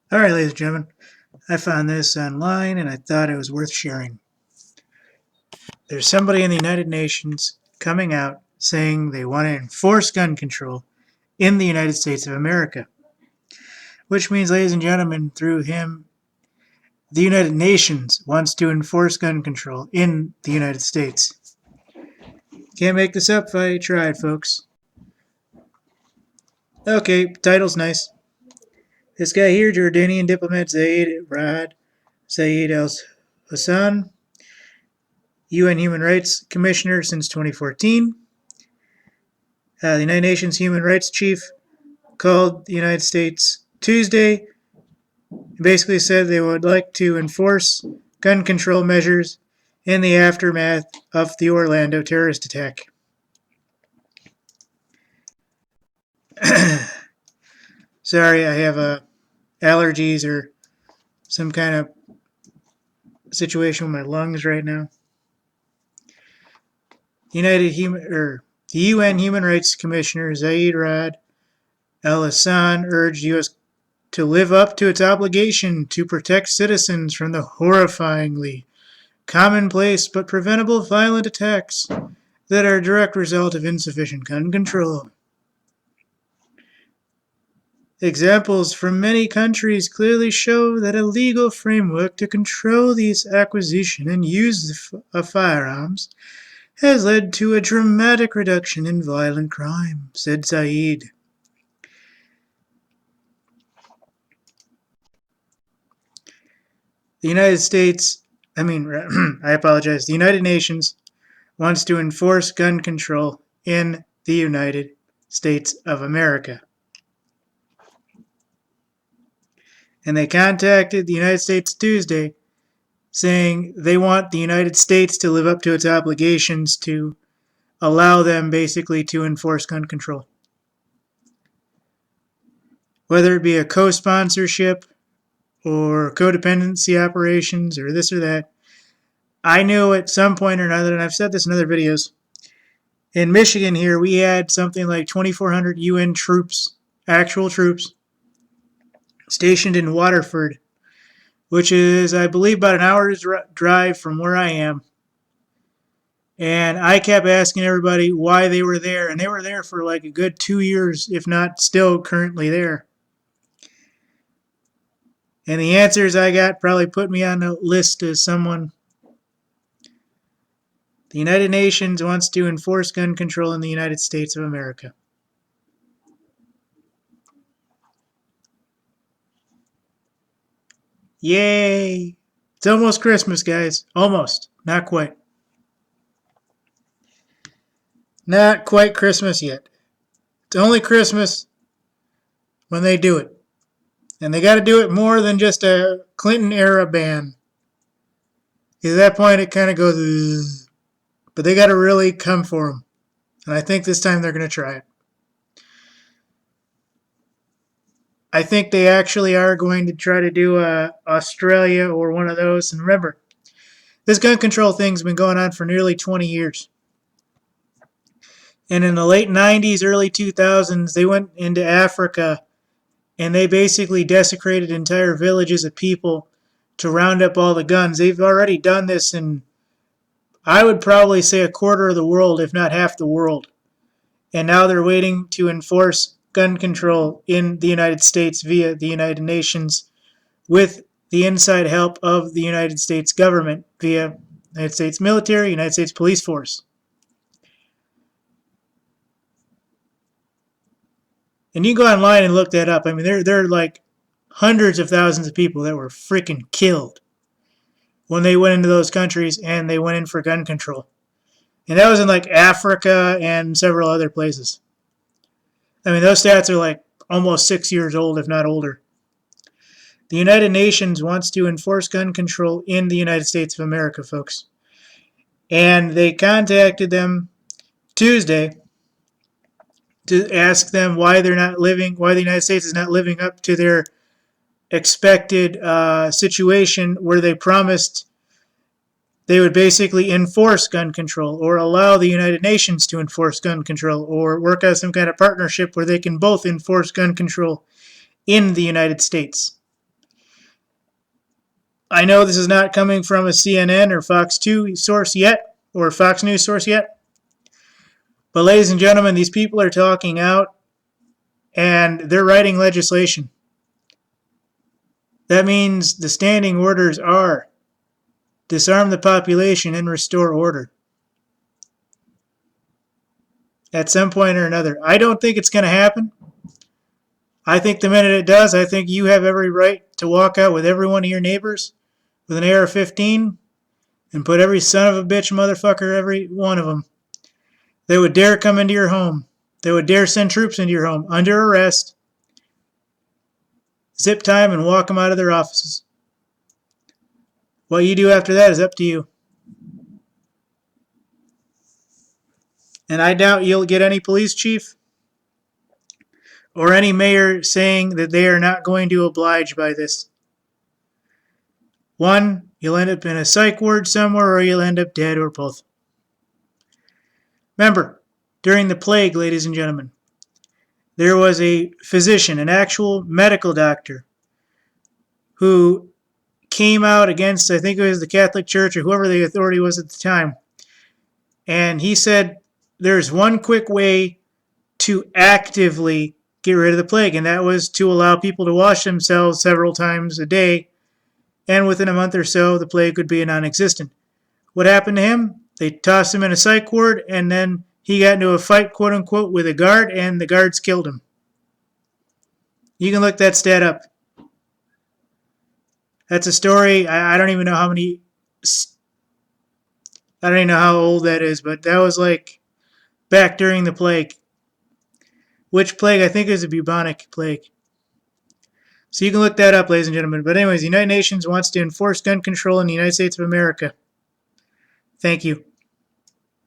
All right, ladies and gentlemen, I found this online and I thought it was worth sharing. There's somebody in the United Nations coming out saying they want to enforce gun control in the United States of America, which means, ladies and gentlemen, through him, the United Nations wants to enforce gun control in the United States. Can't make this up if I tried, folks. Okay, title's nice. This guy here, Jordanian diplomat Zeid Ra'ad Zeid Al-Hussein, UN Human Rights Commissioner since 2014. The United Nations Human Rights Chief called the United States Tuesday and basically said they would like to enforce gun control measures in the aftermath of the Orlando terrorist attack. Sorry, I have allergies or some kind of situation with my lungs right now. The UN Human Rights Commissioner Zeid Ra'ad Al-Hussein urged U.S. to live up to its obligation to protect citizens from the horrifyingly commonplace but preventable violent attacks that are a direct result of insufficient gun control. Examples from many countries clearly show that a legal framework to control the acquisition and use of firearms has led to a dramatic reduction in violent crime, said Zeid. The United Nations wants to enforce gun control in the United States of America. And they contacted the United States Tuesday saying they want the United States to live up to its obligations to allow them basically to enforce gun control. Whether it be a co-sponsorship or codependency operations or this or that, I knew at some point or another, and I've said this in other videos, in Michigan here we had something like 2,400 UN troops, actual troops, stationed in Waterford, which is, I believe, about an hour's drive from where I am. And I kept asking everybody why they were there, and they were there for like a good 2 years, if not still currently there. And the answers I got probably put me on the list as someone. The United Nations wants to enforce gun control in the United States of America. Yay! It's almost Christmas, guys. Almost. Not quite. Not quite Christmas yet. It's only Christmas when they do it. And they got to do it more than just a Clinton-era ban. Because at that point, it kind of goes, ugh. But they got to really come for them. And I think this time they're going to try it. I think they actually are going to try to do Australia or one of those. And remember, this gun control thing's been going on for nearly 20 years. And in the late 90s, early 2000s, they went into Africa and they basically desecrated entire villages of people to round up all the guns. They've already done this in, I would probably say, a quarter of the world, if not half the world. And now they're waiting to enforce gun control in the United States via the United Nations with the inside help of the United States government via United States military, United States police force. And you go online and look that up. I mean, there are like hundreds of thousands of people that were freaking killed when they went into those countries and they went in for gun control. And that was in like Africa and several other places. I mean, those stats are like almost 6 years old, if not older. The United Nations wants to enforce gun control in the United States of America, folks. And they contacted them Tuesday to ask them why the United States is not living up to their expected situation where they promised they would basically enforce gun control or allow the United Nations to enforce gun control or work out some kind of partnership where they can both enforce gun control in the United States. I know this is not coming from a CNN or Fox 2 source yet, or Fox News source yet, but ladies and gentlemen, these people are talking out and they're writing legislation. That means the standing orders are disarm the population and restore order at some point or another. I don't think it's going to happen. I think the minute it does, I think you have every right to walk out with every one of your neighbors with an AR-15 and put every son of a bitch motherfucker, every one of them, they would dare come into your home. They would dare send troops into your home under arrest, zip time, and walk them out of their offices. What you do after that is up to you. And I doubt you'll get any police chief or any mayor saying that they are not going to oblige by this. One, you'll end up in a psych ward somewhere, or you'll end up dead, or both. Remember, during the plague, ladies and gentlemen, there was a physician, an actual medical doctor, who came out against, I think it was the Catholic Church or whoever the authority was at the time. And he said there's one quick way to actively get rid of the plague, and that was to allow people to wash themselves several times a day, and within a month or so, the plague would be non-existent. What happened to him? They tossed him in a psych ward, and then he got into a fight, quote unquote, with a guard, and the guards killed him. You can look that stat up. That's a story. I don't even know how many. I don't even know how old that is, but that was like back during the plague. Which plague? I think it was a bubonic plague. So you can look that up, ladies and gentlemen. But anyways, the United Nations wants to enforce gun control in the United States of America. Thank you.